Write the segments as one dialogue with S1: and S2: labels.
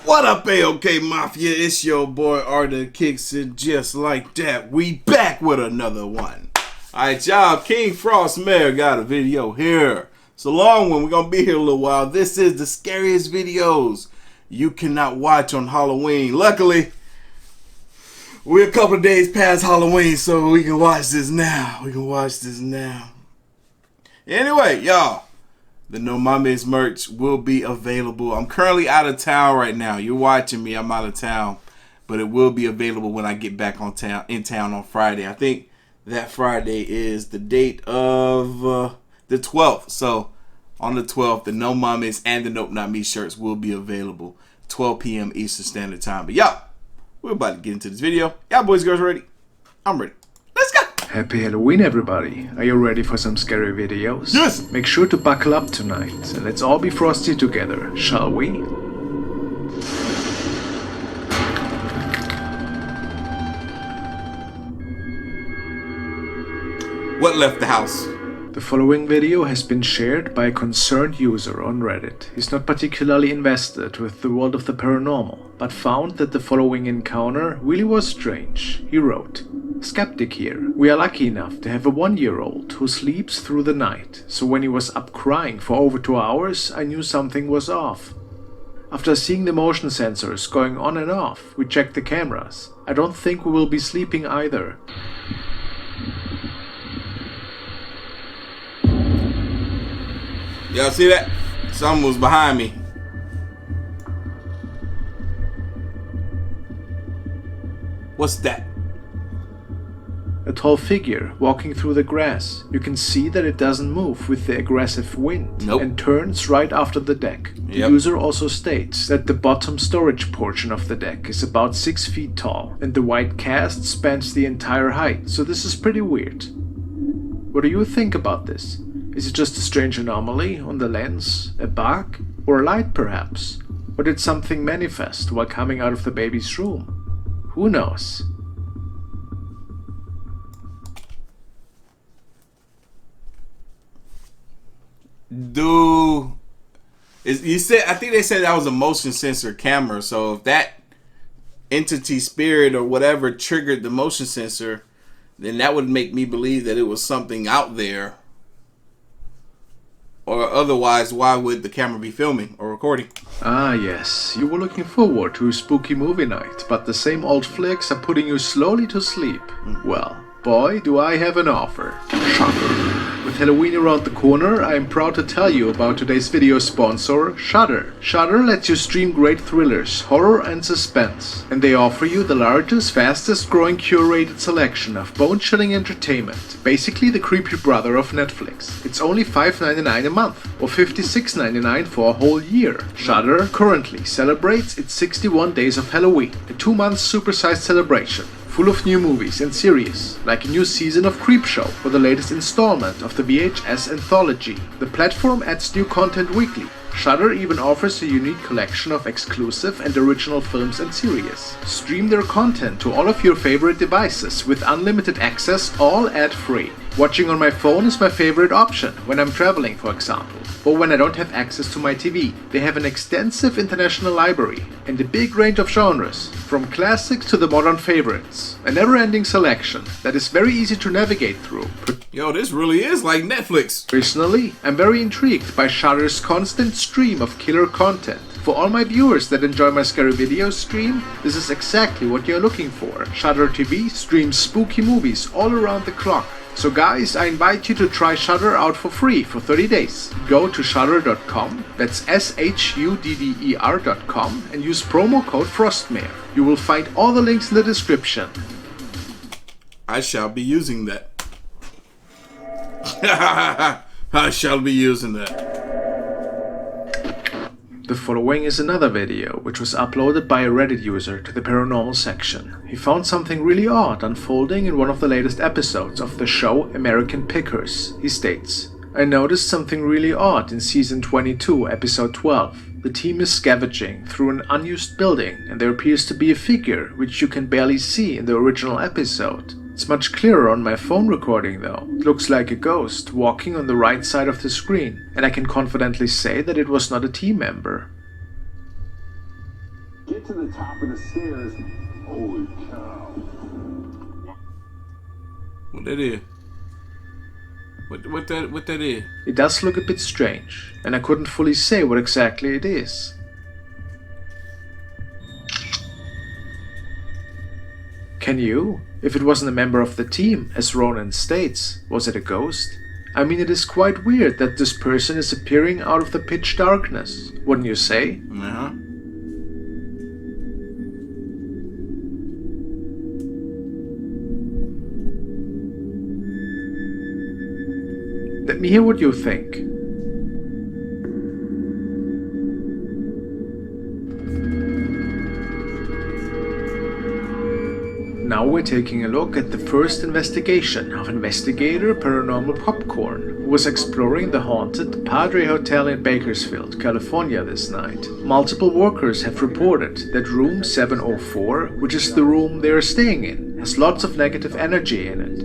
S1: What up, AOK Mafia? It's your boy Artofkickz, and just like that, we back with another one. Alright, y'all, King Frost Mayor got a video here. It's a long one. We're going to be here a little while. This is the scariest videos you cannot watch on Halloween. Luckily, we're a couple of days past Halloween, so we can watch this now. Anyway, y'all. The No Mames merch will be available. I'm currently out of town right now. You're watching me. I'm out of town. But it will be available when I get back in town on Friday. I think that Friday is the date of the 12th. So on the 12th, the No Mames and the Nope Not Me shirts will be available. 12 p.m. Eastern Standard Time. But y'all, we're about to get into this video. Y'all boys, girls ready? I'm ready. Let's go.
S2: Happy Halloween, everybody! Are you ready for some scary videos?
S1: Yes!
S2: Make sure to buckle up tonight, and let's all be frosty together, shall we?
S1: What left the house?
S2: The following video has been shared by a concerned user on Reddit. He's not particularly invested with the world of the paranormal, but found that the following encounter really was strange. He wrote, "Skeptic here. We are lucky enough to have a 1-year-old who sleeps through the night, so when he was up crying for over 2 hours, I knew something was off. After seeing the motion sensors going on and off, we checked the cameras. I don't think we will be sleeping either."
S1: Y'all see that? Someone was behind me. What's that?
S2: A tall figure walking through the grass. You can see that it doesn't move with the aggressive wind and turns right after the deck. The user also states that the bottom storage portion of the deck is about 6 feet tall and the white cast spans the entire height, so this is pretty weird. What do you think about this? Is it just a strange anomaly on the lens, a bug, or a light perhaps? Or did something manifest while coming out of the baby's room? Who knows?
S1: Dude, you said, I think they said that was a motion sensor camera, so if that entity, spirit, or whatever triggered the motion sensor, then that would make me believe that it was something out there. Or otherwise, why would the camera be filming or recording?
S2: Ah yes, you were looking forward to a spooky movie night, but the same old flicks are putting you slowly to sleep. Well, boy, do I have an offer. Shudder. With Halloween around the corner, I am proud to tell you about today's video sponsor, Shudder. Shudder lets you stream great thrillers, horror and suspense, and they offer you the largest, fastest growing curated selection of bone-chilling entertainment. Basically the creepy brother of Netflix. It's only $5.99 a month, or $56.99 for a whole year. Shudder currently celebrates its 61 days of Halloween, a 2-month supersized celebration, full of new movies and series, like a new season of Creepshow or the latest installment of the VHS anthology. The platform adds new content weekly. Shudder even offers a unique collection of exclusive and original films and series. Stream their content to all of your favorite devices with unlimited access, all ad-free. Watching on my phone is my favorite option when I'm traveling, for example, or when I don't have access to my TV. They have an extensive international library and a big range of genres, from classics to the modern favorites. A never-ending selection that is very easy to navigate through.
S1: Yo, this really is like Netflix.
S2: Personally, I'm very intrigued by Shudder's constant stream of killer content. For all my viewers that enjoy my scary video stream, this is exactly what you're looking for. Shudder TV streams spooky movies all around the clock. So guys, I invite you to try Shudder out for free for 30 days. Go to shudder.com, that's shudder.com, and use promo code FROSTMARE. You will find all the links in the description.
S1: I shall be using that. I shall be using that.
S2: The following is another video, which was uploaded by a Reddit user to the paranormal section. He found something really odd unfolding in one of the latest episodes of the show American Pickers. He states, "I noticed something really odd in season 22, episode 12. The team is scavenging through an unused building, and there appears to be a figure, which you can barely see in the original episode. It's much clearer on my phone recording though. It looks like a ghost walking on the right side of the screen, and I can confidently say that it was not a team member."
S3: Get to the top of the stairs. Holy cow.
S1: What that is? What that is?
S2: It does look a bit strange, and I couldn't fully say what exactly it is. Can you? If it wasn't a member of the team, as Ronan states, was it a ghost? I mean, it is quite weird that this person is appearing out of the pitch darkness, wouldn't you say?
S1: Uh-huh.
S2: Let me hear what you think. Now we're taking a look at the first investigation of investigator Paranormal Popcorn, who was exploring the haunted Padre Hotel in Bakersfield, California this night. Multiple workers have reported that room 704, which is the room they are staying in, has lots of negative energy in it.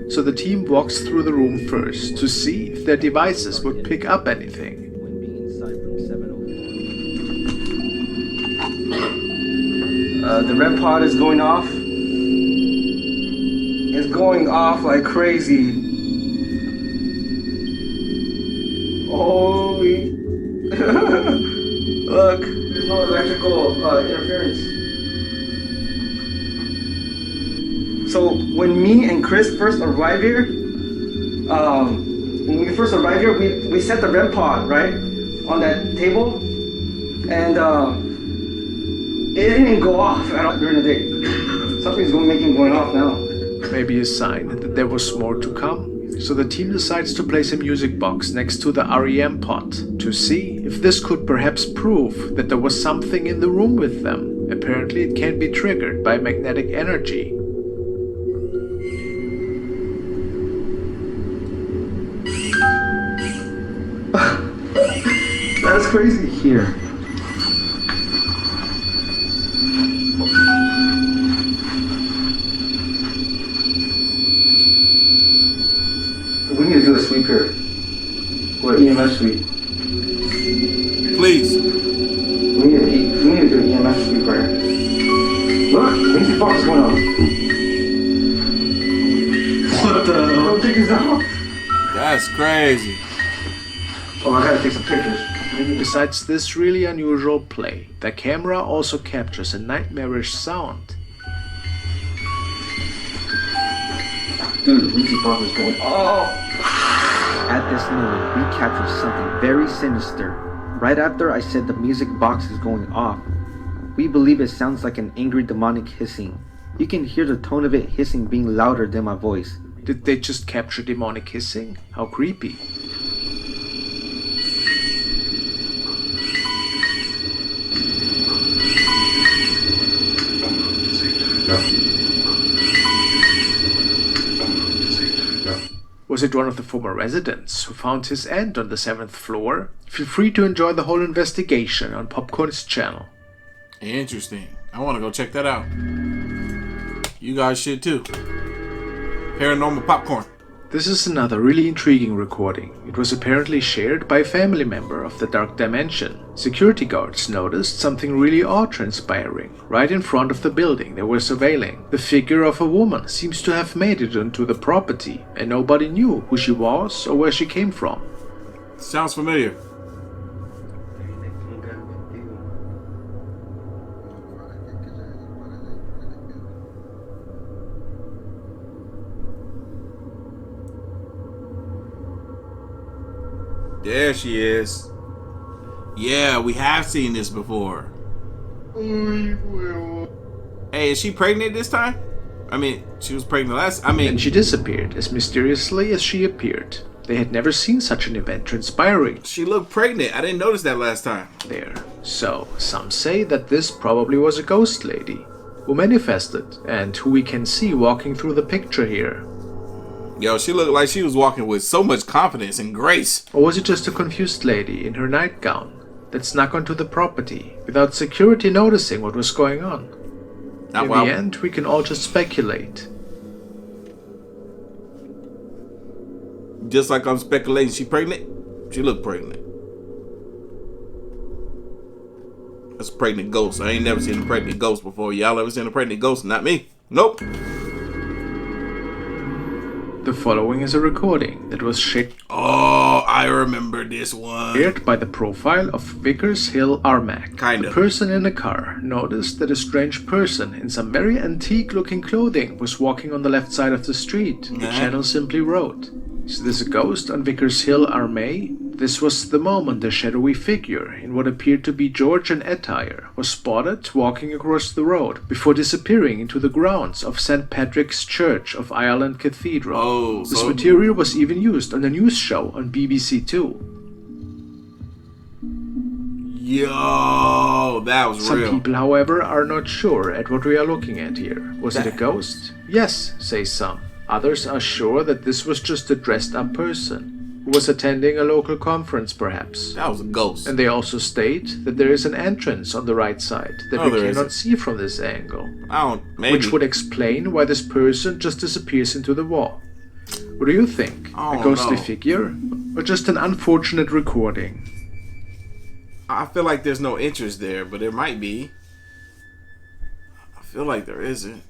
S2: So the team walks through the room first to see if their devices would pick up anything.
S4: The REM pod is going off. It's going off like crazy. Holy. Look, there's no electrical interference. So when me and Chris first arrived here, when we first arrived here, we set the REM pod, right? On that table. And it didn't go off at all during the day. Something's going off now.
S2: Maybe a sign that there was more to come. So the team decides to place a music box next to the REM pod to see if this could perhaps prove that there was something in the room with them. Apparently it can be triggered by magnetic energy.
S4: That's crazy. Here. We need to do a sweep here. Or EMF sweep.
S1: Please.
S4: We need to do an EMF sweep right here. Look, the music box is going on. What the hell? Don't take this out.
S1: That's crazy.
S4: Oh, I gotta take some pictures.
S2: Besides this really unusual play, the camera also captures a nightmarish sound.
S4: Dude, the music box is going on.
S5: At this moment, we captured something very sinister. Right after I said the music box is going off, we believe it sounds like an angry demonic hissing. You can hear the tone of it hissing being louder than my voice.
S2: Did they just capture demonic hissing? How creepy. Was it one of the former residents who found his end on the 7th floor? Feel free to enjoy the whole investigation on Popcorn's channel.
S1: Interesting. I want to go check that out. You guys should too. Paranormal Popcorn.
S2: This is another really intriguing recording. It was apparently shared by a family member of the Dark Dimension. Security guards noticed something really odd transpiring right in front of the building they were surveilling. The figure of a woman seems to have made it onto the property, and nobody knew who she was or where she came from.
S1: Sounds familiar. There she is. Yeah, we have seen this before. Hey, is she pregnant this time? I mean, she was pregnant last.
S2: And she disappeared as mysteriously as she appeared. They had never seen such an event transpiring.
S1: She looked pregnant. I didn't notice that last time.
S2: There. So, some say that this probably was a ghost lady who manifested and who we can see walking through the picture here.
S1: Yo, she looked like she was walking with so much confidence and grace.
S2: Or was it just a confused lady in her nightgown that snuck onto the property without security noticing what was going on? In the end, we can all just speculate.
S1: Just like I'm speculating, she pregnant? She looked pregnant. That's a pregnant ghost. I ain't never seen a pregnant ghost before. Y'all ever seen a pregnant ghost? Not me. Nope.
S2: The following is a recording that was shared
S1: Oh, I remember this one.
S2: by the profile of Vickers Hill Armack.
S1: Kinda.
S2: The person in the car noticed that a strange person in some very antique-looking clothing was walking on the left side of the street. The channel simply wrote, "Is this a ghost on Vickers Hill Armack?" This was the moment a shadowy figure in what appeared to be Georgian attire was spotted walking across the road before disappearing into the grounds of St. Patrick's Church of Ireland Cathedral.
S1: Oh,
S2: This
S1: so
S2: material was even used on a news show on BBC Two.
S1: yo, that was
S2: Some
S1: real.
S2: people, however, are not sure at what we are looking at here. Was it a ghost? Yes, say some. Others are sure that this was just a dressed-up person who was attending a local conference, perhaps.
S1: That was a ghost.
S2: And they also state that there is an entrance on the right side that
S1: Oh,
S2: we
S1: there
S2: cannot
S1: isn't.
S2: see from this angle,
S1: I don't. Maybe.
S2: which would explain why this person just disappears into the wall. What do you think?
S1: I
S2: A
S1: don't
S2: ghostly
S1: know.
S2: figure? Or just an unfortunate recording?
S1: I feel like there's no interest there, but there might be. I feel like there isn't.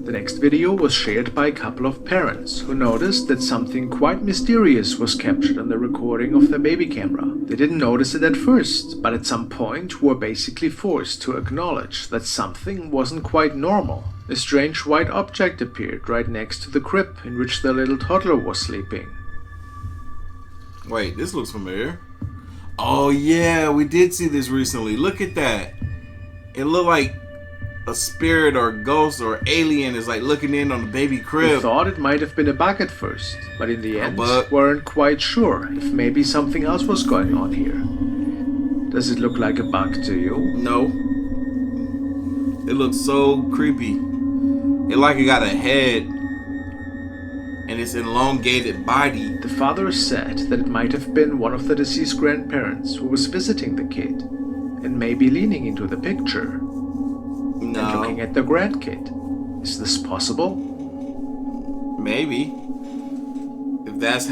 S2: The next video was shared by a couple of parents who noticed that something quite mysterious was captured on the recording of their baby camera. They didn't notice it at first, but at some point were basically forced to acknowledge that something wasn't quite normal. A strange white object appeared right next to the crib in which their little toddler was sleeping.
S1: Wait, this looks familiar. Oh yeah, we did see this recently. Look at that. It looked like a spirit or a ghost or alien is like looking in on the baby
S2: We
S1: crib.
S2: thought it might have been a bug at first, but in the end
S1: bug?
S2: weren't quite sure if maybe something else was going on here. Does it look like a bug to you?
S1: No. It looks so creepy. It like it got a head and its elongated body.
S2: The father said that it might have been one of the deceased grandparents who was visiting the kid, and maybe leaning into the picture and looking
S1: No.
S2: at the grandkid. Is this possible?
S1: Maybe. If that's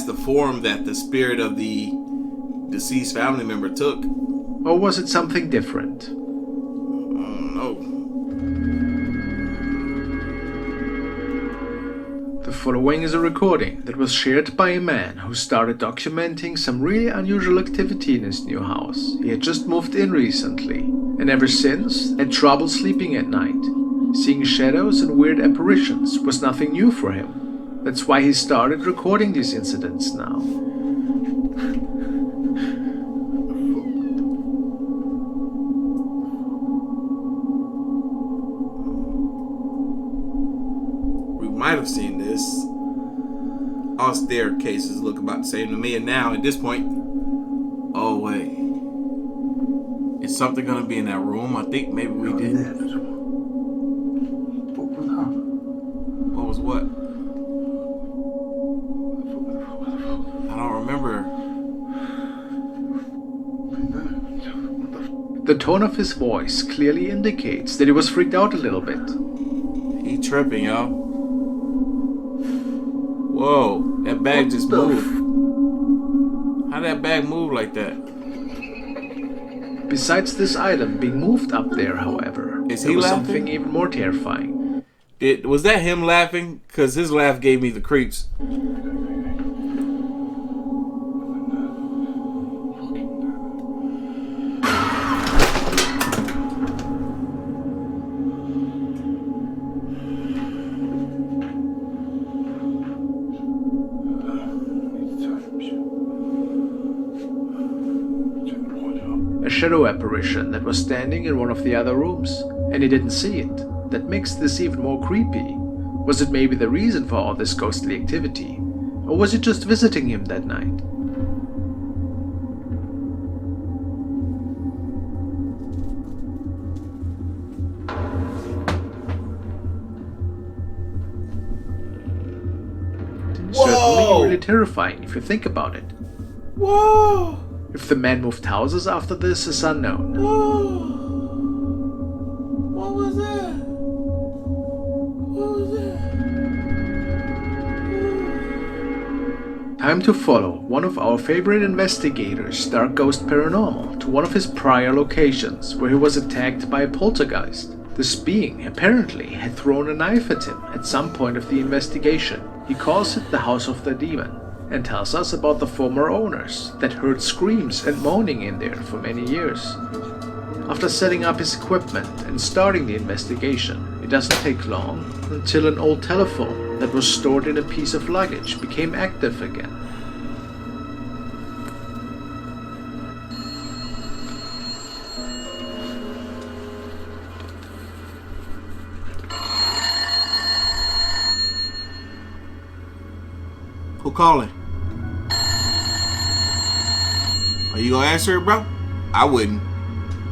S1: the form that the spirit of the deceased family member took.
S2: Or was it something different?
S1: I don't know.
S2: The following is a recording that was shared by a man who started documenting some really unusual activity in his new house. He had just moved in recently, and ever since had trouble sleeping at night. Seeing shadows and weird apparitions was nothing new for him. That's why he started recording these incidents now.
S1: We might have seen this. All staircases look about the same to me, and now at this point, oh wait, is something gonna be in that room? I think maybe we did. What was what? I don't remember.
S2: The tone of his voice clearly indicates that he was freaked out a little bit.
S1: He tripping, y'all. Whoa, that bag just moved. How'd that bag move like that?
S2: Besides this item being moved up there, however,
S1: Is
S2: there
S1: he
S2: was
S1: laughing?
S2: something even more terrifying.
S1: Was that him laughing? Cause his laugh gave me the creeps.
S2: A shadow apparition that was standing in one of the other rooms, and he didn't see it. That makes this even more creepy. Was it maybe the reason for all this ghostly activity? Or was it just visiting him that night? Certainly really terrifying if you think about it.
S1: Whoa!
S2: If the man moved houses after this is unknown.
S1: Whoa! What was that? What was that?
S2: time to follow one of our favorite investigators, Dark Ghost Paranormal, to one of his prior locations where he was attacked by a poltergeist. This being apparently had thrown a knife at him at some point of the investigation. He calls it the House of the Demon and tells us about the former owners that heard screams and moaning in there for many years. After setting up his equipment and starting the investigation, it doesn't take long until an old telephone that was stored in a piece of luggage became active again.
S1: Who calling? Are you gonna answer it, bro? I wouldn't.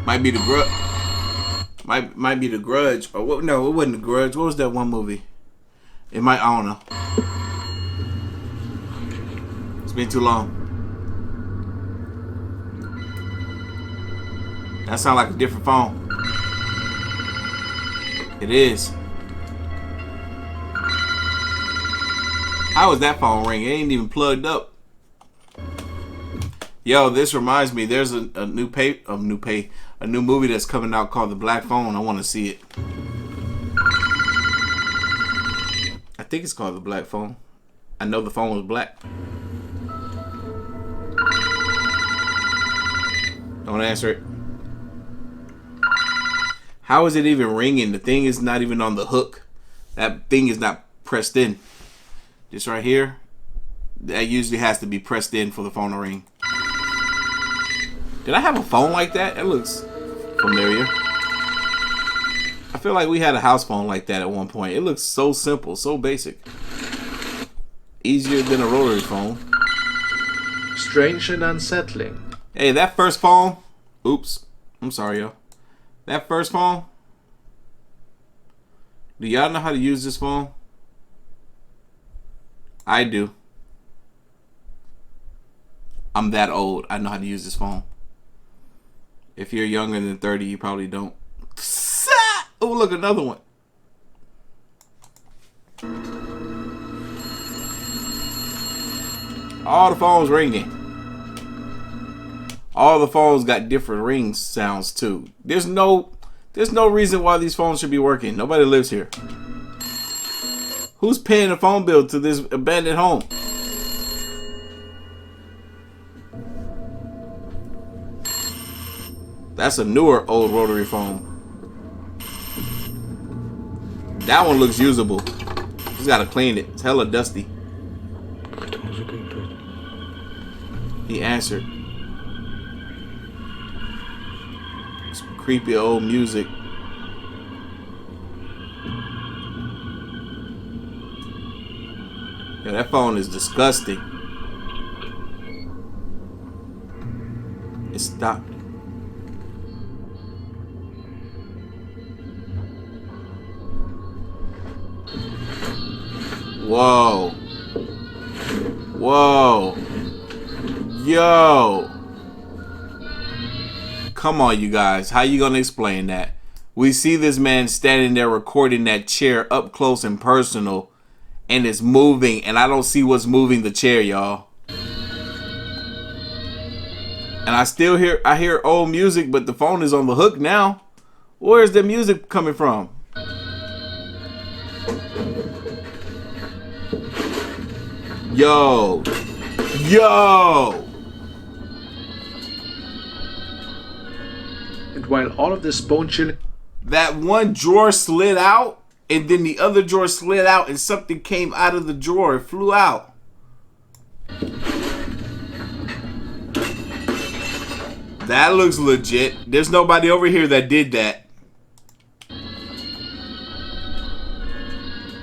S1: Might be the grudge. Might be the Grudge. Or what? No, it wasn't the Grudge. What was that one movie? It might. I don't know. It's been too long. That sounds like a different phone. It is. How is that phone ringing? It ain't even plugged up. Yo, this reminds me. There's a new movie that's coming out called The Black Phone. I want to see it. I think it's called The Black Phone. I know the phone was black. Don't answer it. How is it even ringing? The thing is not even on the hook. That thing is not pressed in. This right here, that usually has to be pressed in for the phone to ring. Did I have a phone like that? That looks familiar. I feel like we had a house phone like that at one point. It looks so simple, so basic. Easier than a rotary phone.
S2: Strange and unsettling.
S1: Hey, that first phone. Oops. I'm sorry, yo. That first phone. Do y'all know how to use this phone? I do. I'm that old. I know how to use this phone. If you're younger than 30, you probably don't. Oh, look, another one. All the phones ringing. All the phones got different ring sounds too. There's no reason why these phones should be working. Nobody lives here. Who's paying the phone bill to this abandoned home? That's a newer old rotary phone. That one looks usable. Just gotta clean it. It's hella dusty. He answered. Some creepy old music. Yo, that phone is disgusting. It stopped. Whoa. Whoa. Yo. Come on, you guys. How you gonna explain that? We see this man standing there recording that chair up close and personal, and it's moving, and I don't see what's moving the chair, y'all. And I hear old music, but the phone is on the hook now. Where's the music coming from? Yo. Yo.
S2: And while all of this bone chilling,
S1: that one drawer slid out, and then the other drawer slid out, and something came out of the drawer. It flew out. That looks legit. There's nobody over here that did that.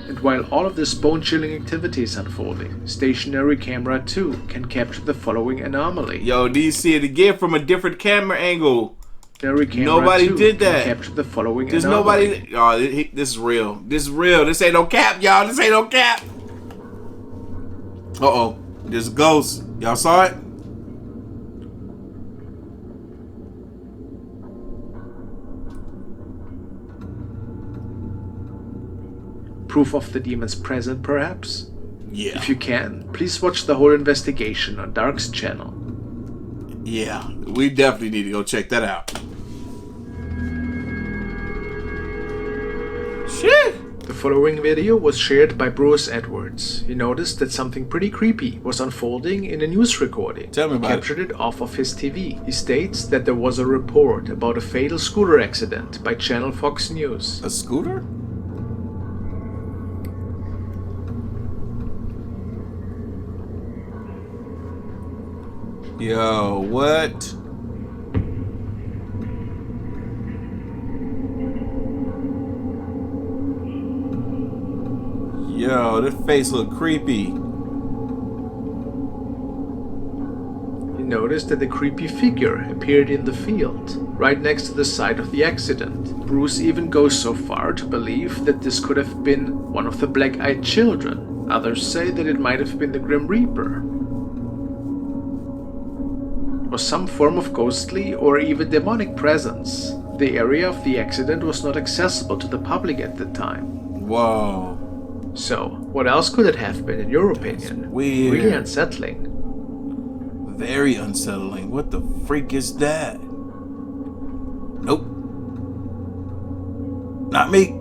S2: And while all of this bone-chilling activity is unfolding, stationary camera 2 can capture the following anomaly.
S1: Yo, do you see it again from a different camera angle?
S2: Nobody
S1: did that.
S2: Capture the following
S1: There's
S2: anomaly.
S1: nobody. Oh, this is real. This is real. This ain't no cap, y'all. This ain't no cap. Uh-oh. There's a ghost. Y'all saw it?
S2: Proof of the demon's presence, perhaps?
S1: Yeah.
S2: If you can, please watch the whole investigation on Dark's channel.
S1: Yeah, we definitely need to go check that out. Shit!
S2: The following video was shared by Bruce Edwards. He noticed that something pretty creepy was unfolding in a news recording.
S1: Tell me about
S2: He captured it off of his TV. He states that there was a report about a fatal scooter accident by Channel Fox News.
S1: A scooter? Yo, what? Yo, this face look creepy.
S2: He noticed that a creepy figure appeared in the field, right next to the site of the accident. Bruce even goes so far to believe that this could have been one of the black-eyed children. Others say that it might have been the Grim Reaper, or some form of ghostly or even demonic presence. The area of the accident was not accessible to the public at the time.
S1: Whoa.
S2: So, what else could it have been in your opinion?
S1: Weird.
S2: Really unsettling.
S1: Very unsettling. What the freak is that? Nope. Not me.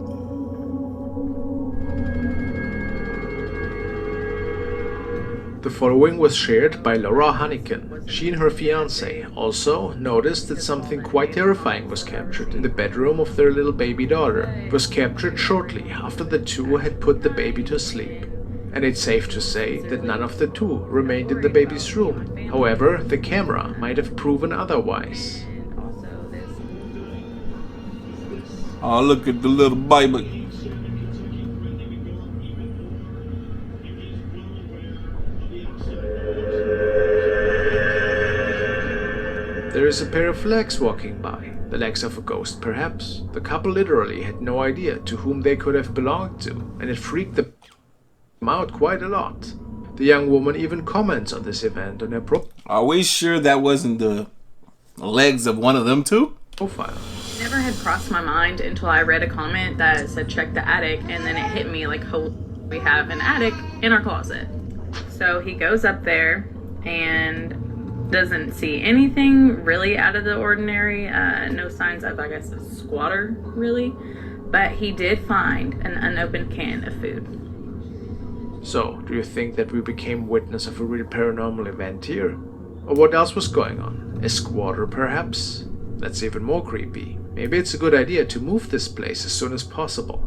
S2: The following was shared by Laura Hannikin. She and her fiancé also noticed that something quite terrifying was captured in the bedroom of their little baby daughter. It was captured shortly after the two had put the baby to sleep. And it's safe to say that none of the two remained in the baby's room. However, the camera might have proven otherwise.
S1: Oh, look at the little baby.
S2: There is a pair of legs walking by. The legs of a ghost, perhaps. The couple literally had no idea to whom they could have belonged to, and it freaked them out quite a lot. The young woman even comments on this event on her
S1: Are we sure that wasn't the legs of one of them two?
S2: profile.
S6: Never had crossed my mind until I read a comment that said check the attic, and then it hit me like, oh, we have an attic in our closet. So he goes up there and doesn't see anything really out of the ordinary. No signs of, I guess, a squatter really, but he did find an unopened can of food.
S2: So, do you think that we became witness of a real paranormal event here? Or what else was going on? A squatter, perhaps? That's even more creepy. Maybe it's a good idea to move this place as soon as possible.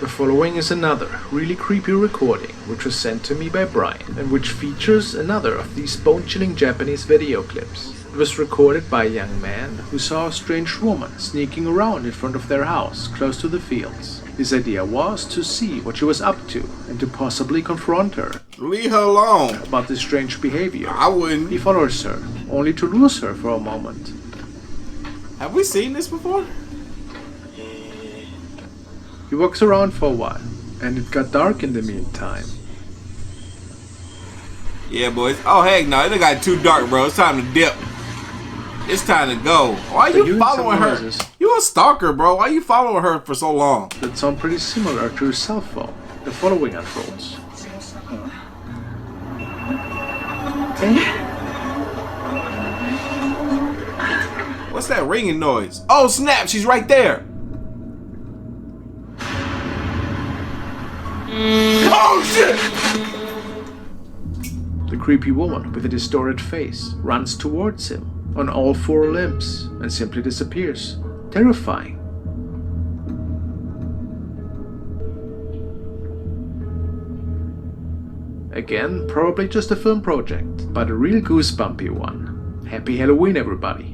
S2: The following is another really creepy recording which was sent to me by Brian and which features another of these bone-chilling Japanese video clips. It was recorded by a young man who saw a strange woman sneaking around in front of their house close to the fields. His idea was to see what she was up to and to possibly confront her
S1: Leave her alone.
S2: about this strange behavior.
S1: I wouldn't.
S2: He follows her, only to lose her for a moment.
S1: Have we seen this before?
S2: He walks around for a while, and it got dark in the meantime.
S1: Yeah, boys. Oh, heck no. It got too dark, bro. It's time to dip. It's time to go. Why are
S2: So
S1: you
S2: you
S1: following
S2: and
S1: her?
S2: some noises.
S1: You a stalker, bro. Why are you following her for so long?
S2: That sound pretty similar to his cell phone. The following unfolds.
S1: What's that ringing noise? Oh, snap. She's right there. Oh, shit.
S2: The creepy woman with a distorted face runs towards him on all four limbs and simply disappears. Terrifying. Again, probably just a film project, but a real goosebumpy one. Happy Halloween, everybody.